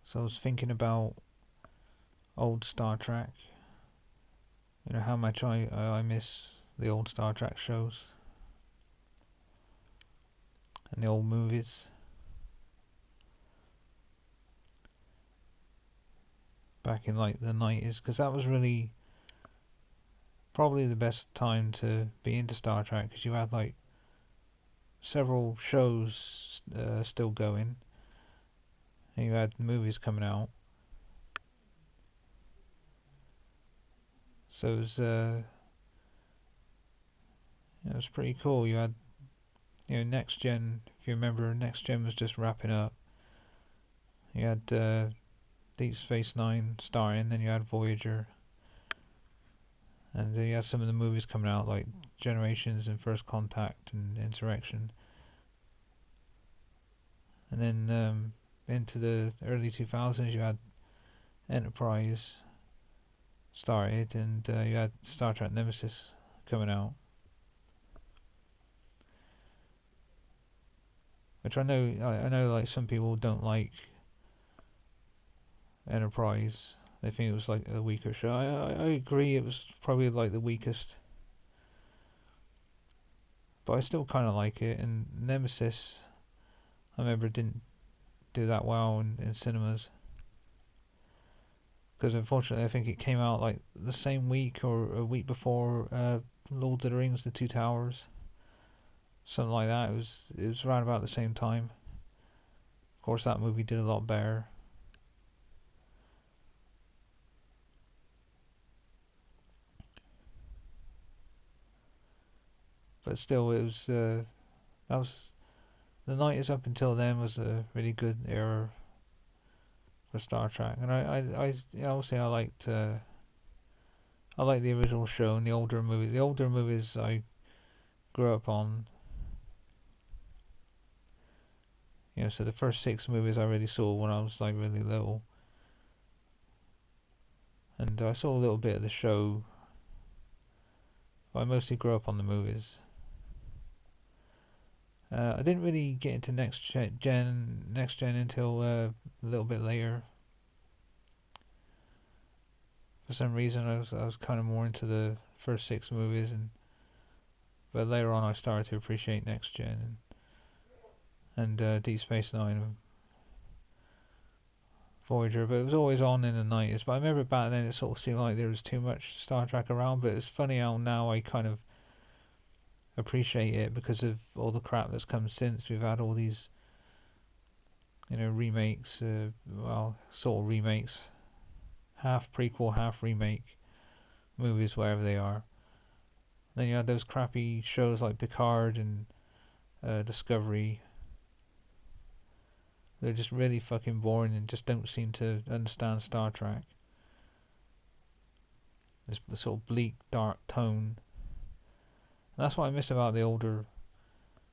So I was thinking about old Star Trek. You know how much I miss the old Star Trek shows and the old movies back in like the 90s, because that was really probably the best time to be into Star Trek, because you had like several shows still going, and you had movies coming out. So it was pretty cool. You had, Next Gen. If you remember, Next Gen was just wrapping up. You had Deep Space Nine starting, then you had Voyager, and you had some of the movies coming out like Generations and First Contact and Insurrection, and then into the early 2000s you had Enterprise started, and you had Star Trek Nemesis coming out, which I know like some people don't like Enterprise. They think it was like a weaker show. I agree, it was probably like the weakest, but I still kind of like it. And Nemesis, I remember it didn't do that well in cinemas, because unfortunately I think it came out like the same week or a week before Lord of the Rings: The Two Towers, something like that. It was around about the same time. Of course, that movie did a lot better. But still, it was that was the 90s up until then was a really good era for Star Trek, and obviously I liked the original show and the older movies. The older movies I grew up on, so the first six movies I really saw when I was like really little, and I saw a little bit of the show, but I mostly grew up on the movies. I didn't really get into next gen until a little bit later. For some reason, I was kind of more into the first six movies, but later on I started to appreciate next gen and Deep Space Nine and Voyager. But it was always on in the 90s. But I remember back then it sort of seemed like there was too much Star Trek around. But it's funny how now I kind of appreciate it because of all the crap that's come since. We've had all these remakes, well, sort of remakes, half prequel, half remake movies, wherever they are. Then you had those crappy shows like Picard and Discovery. They're just really fucking boring and just don't seem to understand Star Trek. This sort of bleak, dark tone. And that's what I miss about the older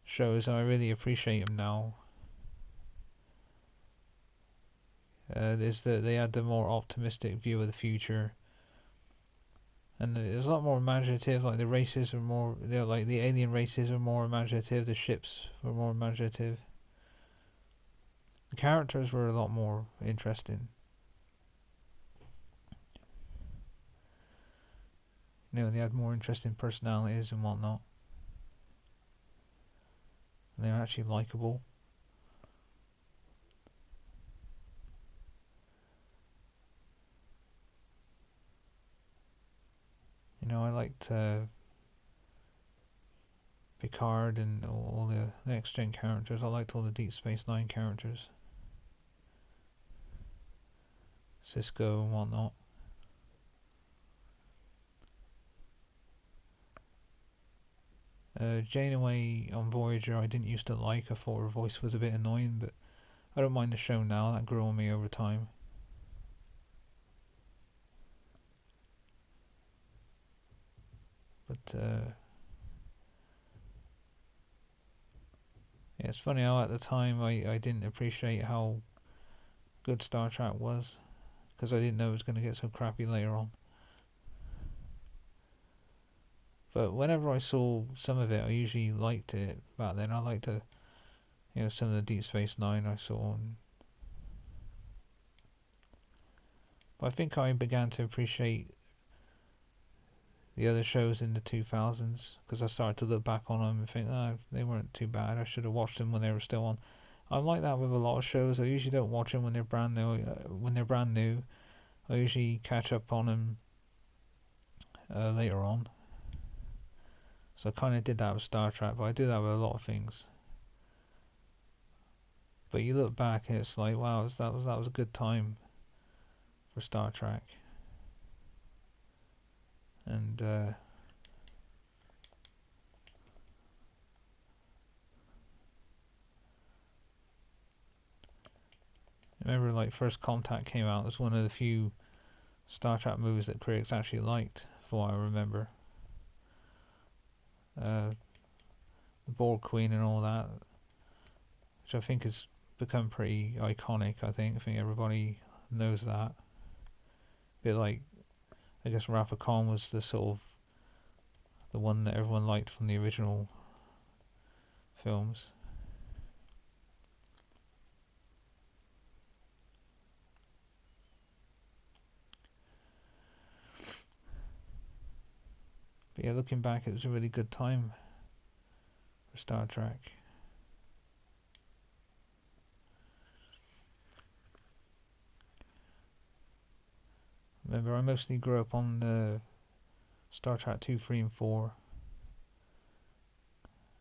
shows, and I really appreciate them now. Is that they had the more optimistic view of the future, and it was a lot more imaginative. Like the races were more, like the alien races were more imaginative. The ships were more imaginative. The characters were a lot more interesting. They had more interesting personalities and whatnot. And they were actually likable. I liked Picard and all the next gen characters. I liked all the Deep Space Nine characters, Cisco and whatnot. Janeway on Voyager I didn't used to like. I thought her voice was a bit annoying, but I don't mind the show now. That grew on me over time. But yeah, it's funny how at the time I didn't appreciate how good Star Trek was, because I didn't know it was going to get so crappy later on. But whenever I saw some of it, I usually liked it back then. I liked some of the Deep Space Nine I saw. But I think I began to appreciate the other shows in the 2000s because I started to look back on them and think, oh, they weren't too bad. I should have watched them when they were still on. I'm like that with a lot of shows. I usually don't watch them when they're brand new. I usually catch up on them later on. So I kind of did that with Star Trek, but I do that with a lot of things. But you look back and it's like, wow, that was a good time for Star Trek. And I remember like First Contact came out. It was one of the few Star Trek movies that critics actually liked, from what I remember. The Borg Queen and all that, which I think has become pretty iconic. I think everybody knows that. A bit like, I guess Rafa Khan was the sort of the one that everyone liked from the original films. But yeah, looking back, it was a really good time for Star Trek. Remember, I mostly grew up on Star Trek 2, 3, and 4.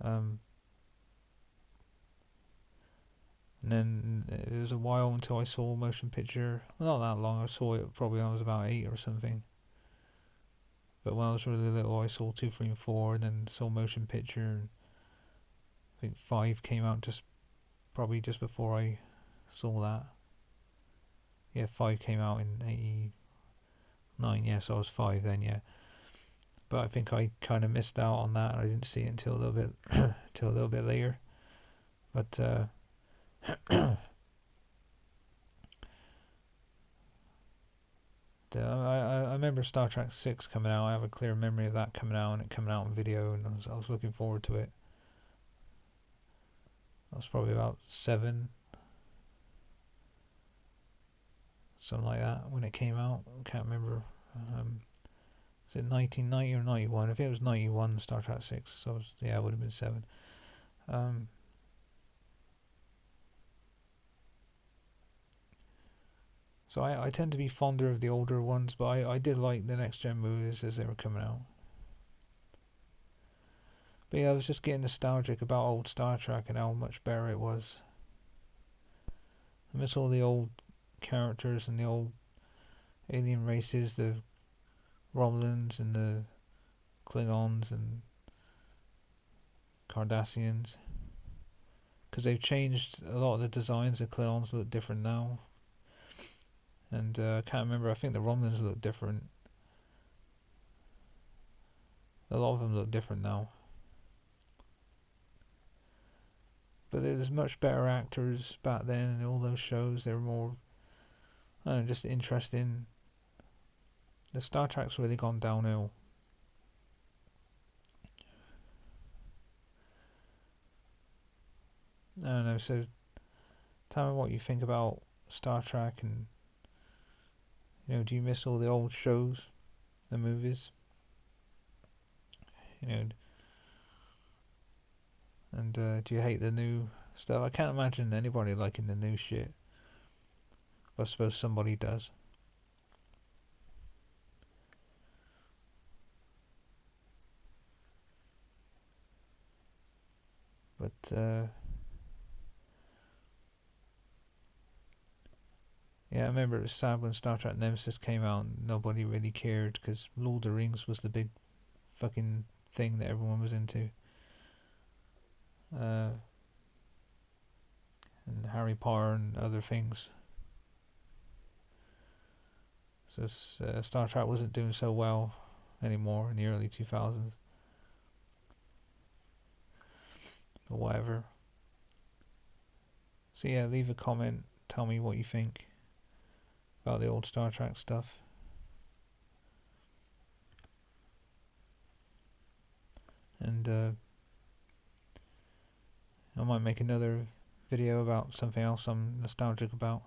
And then it was a while until I saw a motion picture. Well, not that long. I saw it probably when I was about 8 or something. But when I was really little, I saw 2, 3, and 4, and then saw motion picture. And I think 5 came out probably just before I saw that. Yeah, 5 came out in 89. Yeah, so I was 5 then. Yeah, but I think I kind of missed out on that. I didn't see it until a little bit, till a little bit later. But I remember Star Trek 6 coming out. I have a clear memory of that coming out and it coming out on video, and I was looking forward to it. I was probably about 7, something like that, when it came out. I can't remember. Is it 1990 or 91? If it was 91, Star Trek 6, so yeah, it would have been 7. So I tend to be fonder of the older ones, but I did like the next gen movies as they were coming out. But yeah, I was just getting nostalgic about old Star Trek and how much better it was. I miss all the old characters and the old alien races, the Romulans and the Klingons and Cardassians. Because they've changed a lot of the designs. The Klingons look different now. And I can't remember, I think the Romulans look different. A lot of them look different now. But there's much better actors back then in all those shows. They were more, I don't know, just interesting. The Star Trek's really gone downhill. I don't know, so tell me what you think about Star Trek, and do you miss all the old shows, the movies? And do you hate the new stuff? I can't imagine anybody liking the new shit. But I suppose somebody does. But yeah, I remember it was sad when Star Trek Nemesis came out and nobody really cared because Lord of the Rings was the big fucking thing that everyone was into. And Harry Potter and other things. So Star Trek wasn't doing so well anymore in the early 2000s. But whatever. So yeah, leave a comment. Tell me what you think about the old Star Trek stuff. And I might make another video about something else I'm nostalgic about.